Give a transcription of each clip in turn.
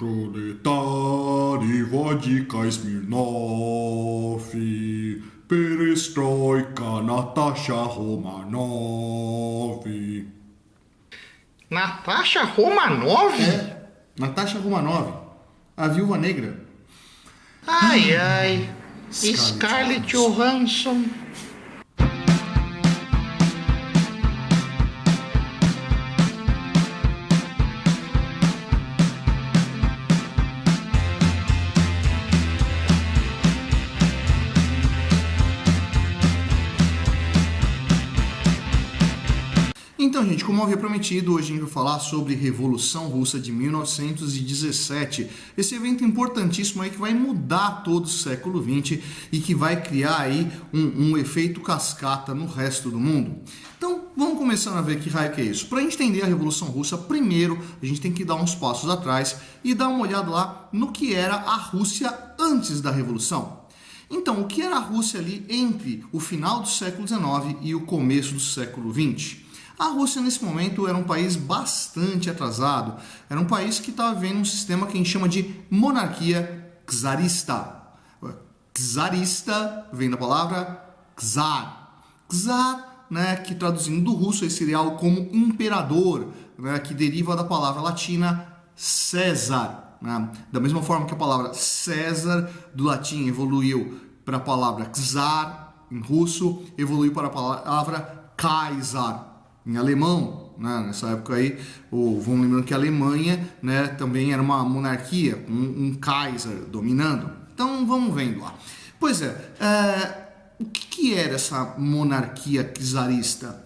Proletari, vodka, Smirnoff, perestroika, Natasha Romanov. Natasha Romanov? Natasha Romanov, a Viúva Negra. Ai, Scarlett Johansson. Então, gente, como eu havia prometido, hoje a gente vai falar sobre Revolução Russa de 1917. Esse evento importantíssimo aí que vai mudar todo o século XX e que vai criar aí um efeito cascata no resto do mundo. Então, vamos começando a ver que raio que é isso. Para a gente entender a Revolução Russa, primeiro a gente tem que dar uns passos atrás e dar uma olhada lá no que era a Rússia antes da Revolução. Então, o que era a Rússia ali entre o final do século XIX e o começo do século XX? A Rússia, nesse momento, era um país bastante atrasado. Era um país que estava vivendo um sistema que a gente chama de monarquia czarista. Czarista vem da palavra czar. Czar, né, que traduzindo do russo aí seria algo como imperador, né, que deriva da palavra latina César. Né? Da mesma forma que a palavra César do latim evoluiu para a palavra czar em russo, evoluiu para a palavra Kaiser em alemão, né? Nessa época aí, vamos lembrando que a Alemanha, né, também era uma monarquia, com um Kaiser dominando. Então vamos vendo lá. Pois o que era essa monarquia czarista?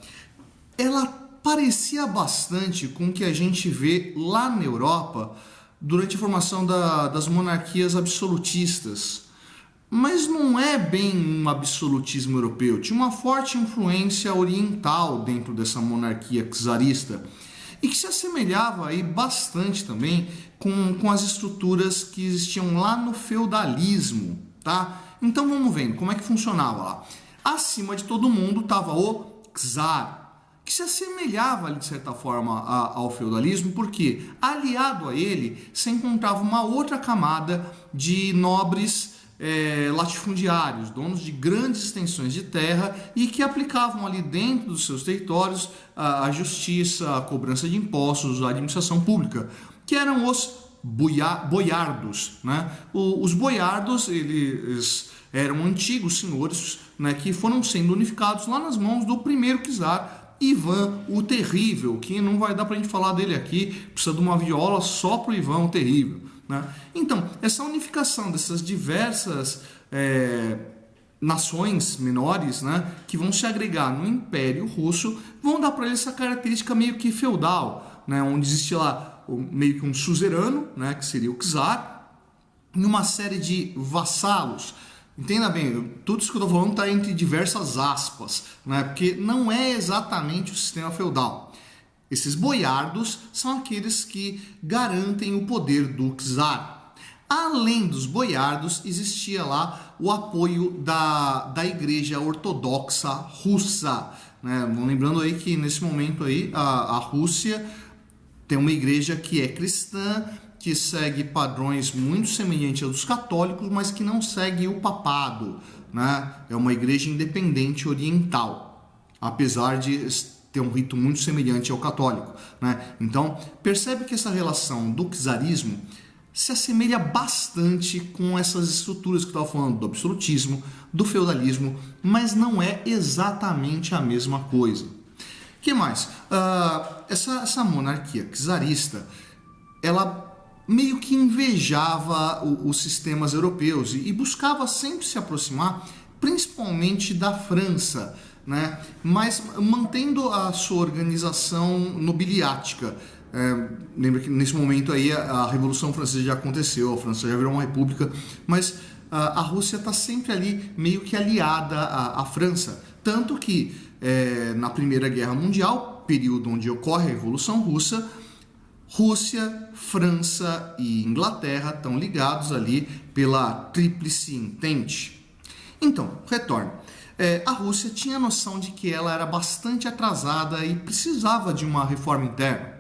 Ela parecia bastante com o que a gente vê lá na Europa durante a formação das monarquias absolutistas. Mas não é bem um absolutismo europeu, tinha uma forte influência oriental dentro dessa monarquia czarista e que se assemelhava aí bastante também com as estruturas que existiam lá no feudalismo, tá? Então vamos vendo como é que funcionava lá. Acima de todo mundo estava o czar, que se assemelhava de certa forma ao feudalismo, porque aliado a ele se encontrava uma outra camada de nobres latifundiários, donos de grandes extensões de terra e que aplicavam ali dentro dos seus territórios a justiça, a cobrança de impostos, a administração pública, que eram os boiardos, né? Os boiardos, eles eram antigos senhores, né, que foram sendo unificados lá nas mãos do primeiro czar, Ivan o Terrível, que não vai dar para a gente falar dele aqui, precisa de uma viola só para o Ivan o Terrível. Né? Então, essa unificação dessas diversas nações menores, né, que vão se agregar no Império Russo, vão dar para ele essa característica meio que feudal, né, onde existe lá meio que um suzerano, né, que seria o czar, e uma série de vassalos. Entenda bem, tudo isso que eu estou falando está entre diversas aspas, né, porque não é exatamente o sistema feudal. Esses boiardos são aqueles que garantem o poder do czar. Além dos boiardos, existia lá o apoio da Igreja Ortodoxa Russa. Né? Lembrando aí que nesse momento aí a Rússia tem uma igreja que é cristã, que segue padrões muito semelhantes aos dos católicos, mas que não segue o papado. Né? É uma igreja independente oriental, apesar de ter um rito muito semelhante ao católico, né? Então, percebe que essa relação do czarismo se assemelha bastante com essas estruturas que eu estava falando, do absolutismo, do feudalismo, mas não é exatamente a mesma coisa. O que mais? Essa monarquia czarista, ela meio que invejava os sistemas europeus e buscava sempre se aproximar, principalmente da França, né? Mas mantendo a sua organização nobiliática. Lembra que nesse momento aí a Revolução Francesa já aconteceu, a França já virou uma república, mas a Rússia está sempre ali meio que aliada à França. Tanto que na Primeira Guerra Mundial, período onde ocorre a Revolução Russa, Rússia, França e Inglaterra estão ligados ali pela Tríplice Entente. Então, retorno. A Rússia tinha a noção de que ela era bastante atrasada e precisava de uma reforma interna.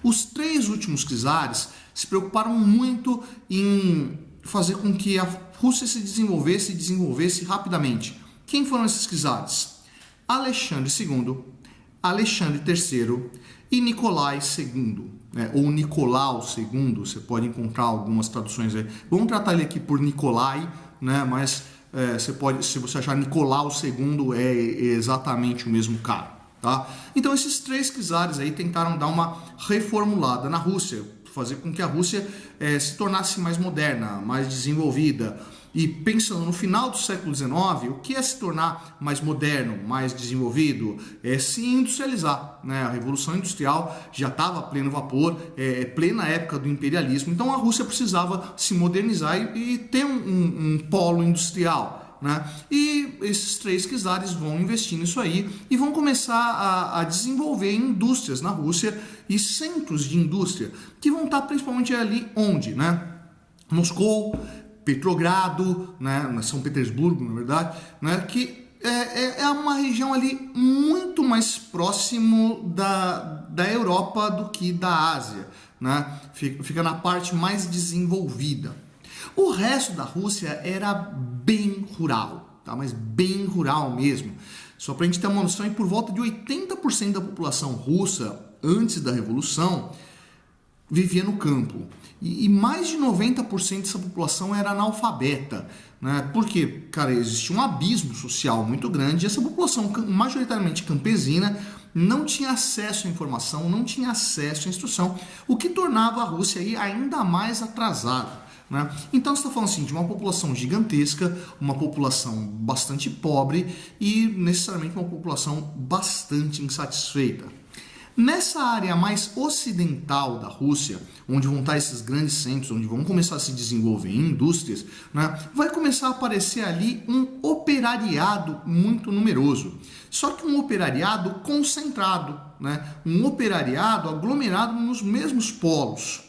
Os 3 últimos czares se preocuparam muito em fazer com que a Rússia se desenvolvesse rapidamente. Quem foram esses czares? Alexandre II, Alexandre III e Nicolai II, ou Nicolau II, você pode encontrar algumas traduções aí. Vamos tratar ele aqui por Nicolai, né? Mas você pode, se você achar Nicolau II, é exatamente o mesmo cara, tá? Então esses 3 czares aí tentaram dar uma reformulada na Rússia, fazer com que a Rússia se tornasse mais moderna, mais desenvolvida. E pensando no final do século XIX, o que é se tornar mais moderno, mais desenvolvido? É se industrializar, né? A Revolução Industrial já estava a pleno vapor, plena época do imperialismo, então a Rússia precisava se modernizar e ter um polo industrial, né? E esses 3 czares vão investir nisso aí e vão começar a desenvolver indústrias na Rússia e centros de indústria, que vão estar principalmente ali onde, né? Moscou, Petrogrado, né, São Petersburgo, na verdade, né, que é uma região ali muito mais próximo da Europa do que da Ásia, né? Fica na parte mais desenvolvida. O resto da Rússia era bem rural, tá? Mas bem rural mesmo. Só para a gente ter uma noção, por volta de 80% da população russa, antes da Revolução, vivia no campo. E mais de 90% dessa população era analfabeta, né? Porque, cara, existia um abismo social muito grande e essa população, majoritariamente campesina, não tinha acesso à informação, não tinha acesso à instrução, o que tornava a Rússia aí ainda mais atrasada, né? Então você está falando assim, de uma população gigantesca, uma população bastante pobre e necessariamente uma população bastante insatisfeita. Nessa área mais ocidental da Rússia, onde vão estar esses grandes centros, onde vão começar a se desenvolver indústrias, né, vai começar a aparecer ali um operariado muito numeroso. Só que um operariado concentrado, né, um operariado aglomerado nos mesmos polos.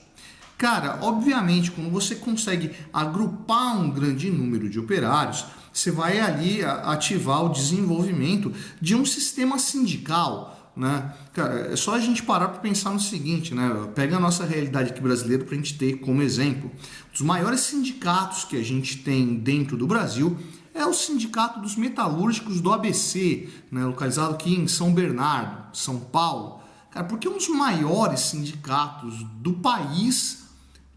Cara, obviamente, quando você consegue agrupar um grande número de operários, você vai ali ativar o desenvolvimento de um sistema sindical, né? Cara, é só a gente parar para pensar no seguinte, né? Pega a nossa realidade aqui brasileira para a gente ter como exemplo. Um dos maiores sindicatos que a gente tem dentro do Brasil é o Sindicato dos Metalúrgicos do ABC, né? Localizado aqui em São Bernardo, São Paulo. Cara, porque um dos maiores sindicatos do país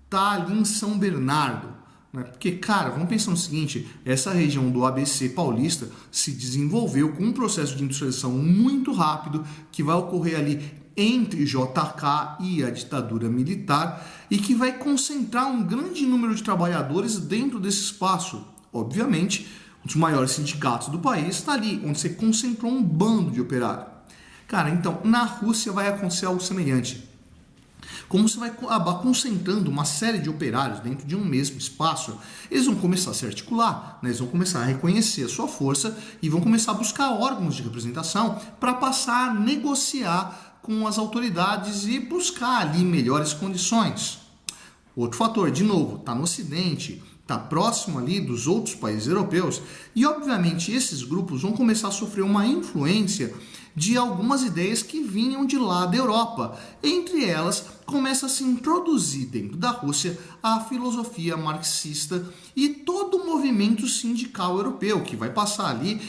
está ali em São Bernardo. Porque, cara, vamos pensar no seguinte, essa região do ABC paulista se desenvolveu com um processo de industrialização muito rápido que vai ocorrer ali entre JK e a ditadura militar e que vai concentrar um grande número de trabalhadores dentro desse espaço. Obviamente, um dos maiores sindicatos do país está ali, onde você concentrou um bando de operários. Cara, então, na Rússia vai acontecer algo semelhante. Como você vai acabar concentrando uma série de operários dentro de um mesmo espaço, eles vão começar a se articular, né? Eles vão começar a reconhecer a sua força e vão começar a buscar órgãos de representação para passar a negociar com as autoridades e buscar ali melhores condições. Outro fator, de novo, está no Ocidente, está próximo ali dos outros países europeus e, obviamente, esses grupos vão começar a sofrer uma influência de algumas ideias que vinham de lá da Europa. Entre elas, começa a se introduzir dentro da Rússia a filosofia marxista e todo o movimento sindical europeu, que vai passar ali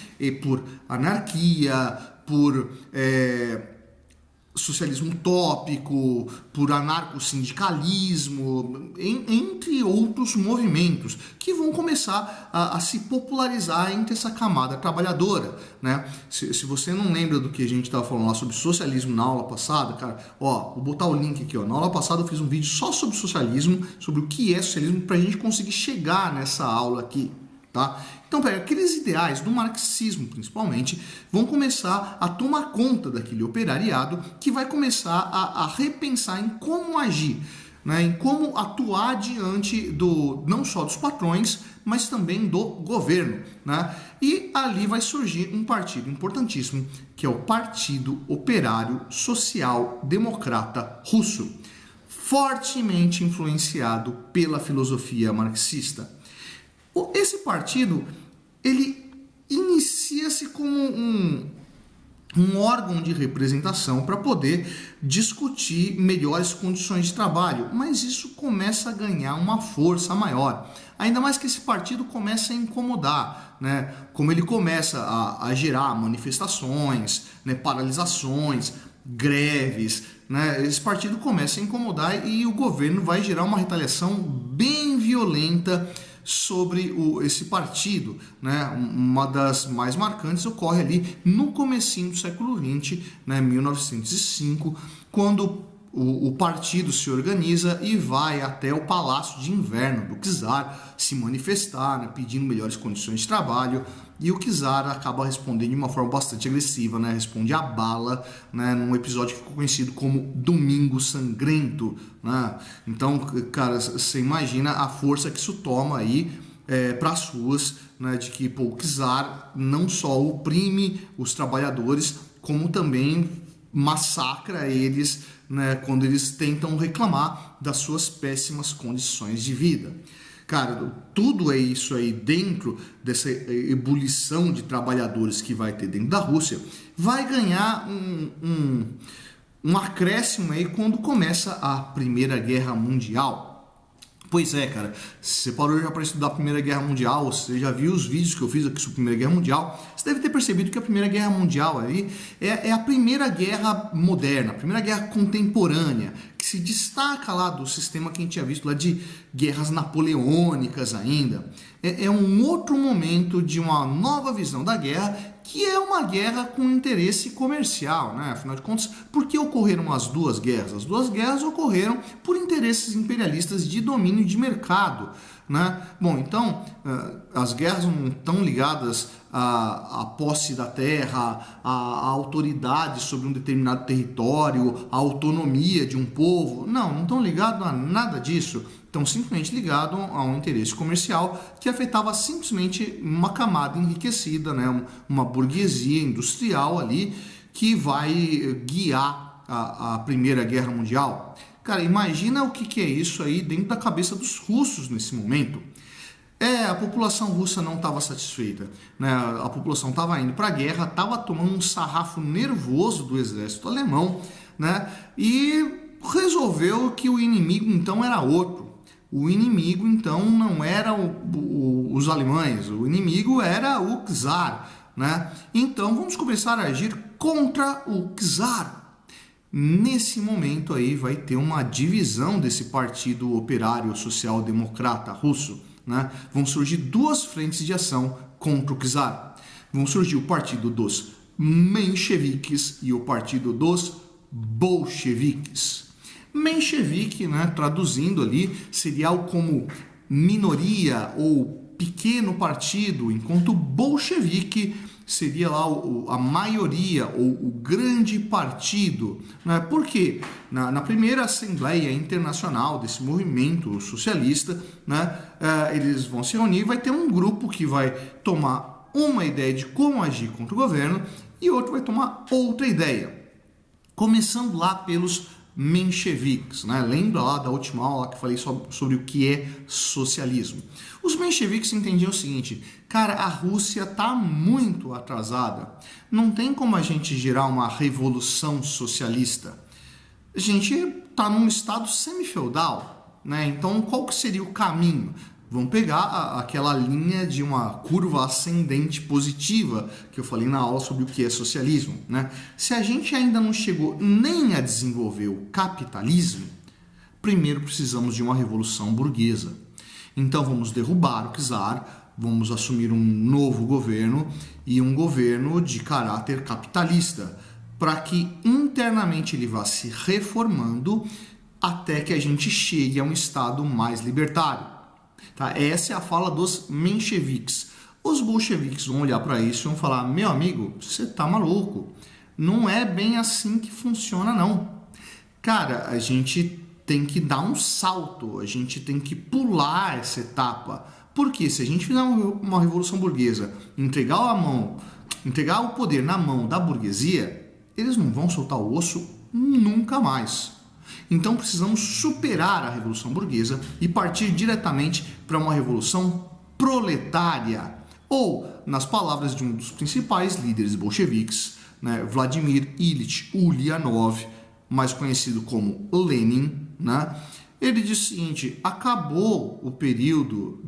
por anarquia, por socialismo utópico, por anarcossindicalismo, entre outros movimentos que vão começar a se popularizar entre essa camada trabalhadora, né? Se você não lembra do que a gente estava falando lá sobre socialismo na aula passada, cara, ó, vou botar o link aqui, ó. Na aula passada eu fiz um vídeo só sobre socialismo, sobre o que é socialismo, para a gente conseguir chegar nessa aula aqui, tá? Então, aqueles ideais do marxismo, principalmente, vão começar a tomar conta daquele operariado que vai começar a repensar em como agir, né, em como atuar diante não só dos patrões, mas também do governo, né? E ali vai surgir um partido importantíssimo, que é o Partido Operário Social Democrata Russo, fortemente influenciado pela filosofia marxista. Esse partido, ele inicia-se como um órgão de representação para poder discutir melhores condições de trabalho, mas isso começa a ganhar uma força maior, ainda mais que esse partido começa a incomodar, né? Como ele começa a gerar manifestações, né? Paralisações, greves, né? Esse partido começa a incomodar e o governo vai gerar uma retaliação bem violenta sobre esse partido, né? Uma das mais marcantes ocorre ali no comecinho do século XX, né? 1905, quando o partido se organiza e vai até o Palácio de Inverno do czar se manifestar, né? Pedindo melhores condições de trabalho, e o czar acaba respondendo de uma forma bastante agressiva, né? Responde a bala, né? Num episódio que ficou conhecido como Domingo Sangrento, né? Então, cara, você imagina a força que isso toma aí para as ruas, né? De que o czar não só oprime os trabalhadores, como também massacra eles, né? Quando eles tentam reclamar das suas péssimas condições de vida. Cara, tudo é isso aí dentro dessa ebulição de trabalhadores que vai ter dentro da Rússia, vai ganhar um acréscimo aí quando começa a Primeira Guerra Mundial. Pois é, cara, você parou já para estudar a Primeira Guerra Mundial, você já viu os vídeos que eu fiz aqui sobre a Primeira Guerra Mundial, você deve ter percebido que a Primeira Guerra Mundial aí é a primeira guerra moderna, a primeira guerra contemporânea, que se destaca lá do sistema que a gente tinha visto lá de guerras napoleônicas ainda. É um outro momento de uma nova visão da guerra, que é uma guerra com interesse comercial, né? Afinal de contas, por que ocorreram as duas guerras? As duas guerras ocorreram por interesses imperialistas de domínio de mercado, né? Bom, então, as guerras não estão ligadas à posse da terra, à autoridade sobre um determinado território, à autonomia de um povo. Não estão ligadas a nada disso. Estão simplesmente ligados a um interesse comercial que afetava simplesmente uma camada enriquecida, né? Uma burguesia industrial ali que vai guiar a Primeira Guerra Mundial. Cara, imagina o que é isso aí dentro da cabeça dos russos nesse momento. A população russa não estava satisfeita, né? A população estava indo para a guerra, estava tomando um sarrafo nervoso do exército alemão, né? E resolveu que o inimigo então era outro. O inimigo então não era os alemães, o inimigo era o czar, né? Então vamos começar a agir contra o czar. Nesse momento aí vai ter uma divisão desse partido operário social-democrata russo, né? Vão surgir duas frentes de ação contra o czar. Vão surgir o partido dos mencheviques e o partido dos bolcheviques. Menchevique, né, traduzindo ali, seria algo como minoria ou pequeno partido, enquanto bolchevique seria lá a maioria ou o grande partido, né? Porque na primeira Assembleia Internacional desse movimento socialista, né, eles vão se reunir e vai ter um grupo que vai tomar uma ideia de como agir contra o governo e outro vai tomar outra ideia. Começando lá pelos mencheviques, né? Lembra lá da última aula que eu falei sobre o que é socialismo. Os mencheviques entendiam o seguinte: cara, a Rússia está muito atrasada, não tem como a gente gerar uma revolução socialista. A gente está num estado semi-feudal, né? Então qual que seria o caminho? Vamos pegar aquela linha de uma curva ascendente positiva que eu falei na aula sobre o que é socialismo, né? Se a gente ainda não chegou nem a desenvolver o capitalismo, primeiro precisamos de uma revolução burguesa. Então vamos derrubar o czar, vamos assumir um novo governo e um governo de caráter capitalista, para que internamente ele vá se reformando até que a gente chegue a um estado mais libertário. Tá? Essa é a fala dos mencheviques. Os bolcheviques vão olhar para isso e vão falar: meu amigo, você tá maluco, não é bem assim que funciona não. Cara, a gente tem que dar um salto, a gente tem que pular essa etapa. Porque se a gente fizer uma revolução burguesa, entregar o poder na mão da burguesia, eles não vão soltar o osso nunca mais. Então precisamos superar a revolução burguesa e partir diretamente para uma revolução proletária. Ou, nas palavras de um dos principais líderes bolcheviques, né, Vladimir Ilyich Ulyanov, mais conhecido como Lenin, né, ele diz o seguinte: acabou o período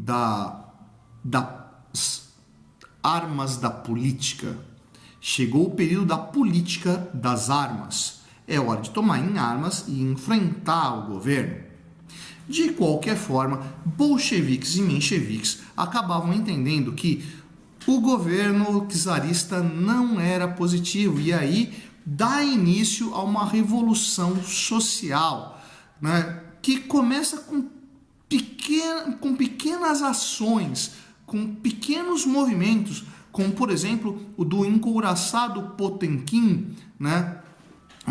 das armas da política, chegou o período da política das armas. É hora de tomar em armas e enfrentar o governo. De qualquer forma, bolcheviques e mencheviques acabavam entendendo que o governo czarista não era positivo, e aí dá início a uma revolução social, né, que começa com pequenas ações, com pequenos movimentos, como por exemplo o do encouraçado Potemkin, né,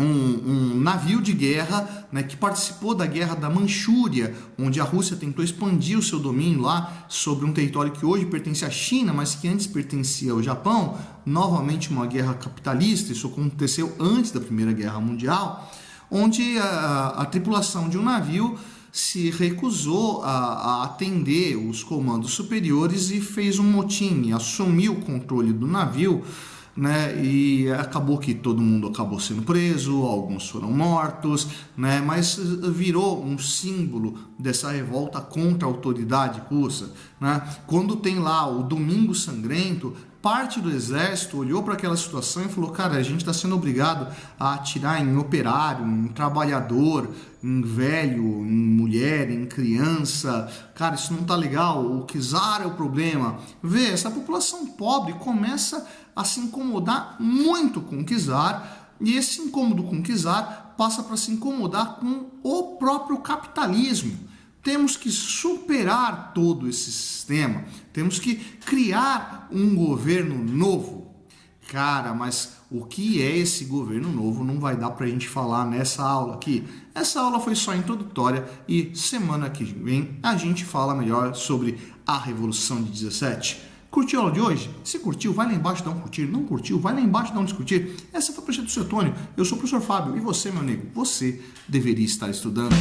um navio de guerra, né, que participou da guerra da Manchúria, onde a Rússia tentou expandir o seu domínio lá sobre um território que hoje pertence à China, mas que antes pertencia ao Japão. Novamente uma guerra capitalista. Isso aconteceu antes da Primeira Guerra Mundial, onde a tripulação de um navio se recusou a atender os comandos superiores e fez um motim, assumiu o controle do navio, né, e acabou que todo mundo acabou sendo preso, alguns foram mortos, né, mas virou um símbolo dessa revolta contra a autoridade russa, né. Quando tem lá o Domingo Sangrento, parte do exército olhou para aquela situação e falou: cara, a gente está sendo obrigado a atirar em operário, em trabalhador, em velho, em mulher, em criança. Cara, isso não tá legal, o czar é o problema. Vê, essa população pobre começa a se incomodar muito com o czar, e esse incômodo com o czar passa para se incomodar com o próprio capitalismo. Temos que superar todo esse sistema, temos que criar um governo novo. Cara, mas o que é esse governo novo não vai dar para a gente falar nessa aula aqui. Essa aula foi só introdutória e semana que vem a gente fala melhor sobre a Revolução de 17. Curtiu a aula de hoje? Se curtiu, vai lá embaixo e dá um curtir. Não curtiu, vai lá embaixo e dá um descurtir. Essa foi a prancha do seu Antônio. Eu sou o professor Fábio. E você, meu amigo, você deveria estar estudando.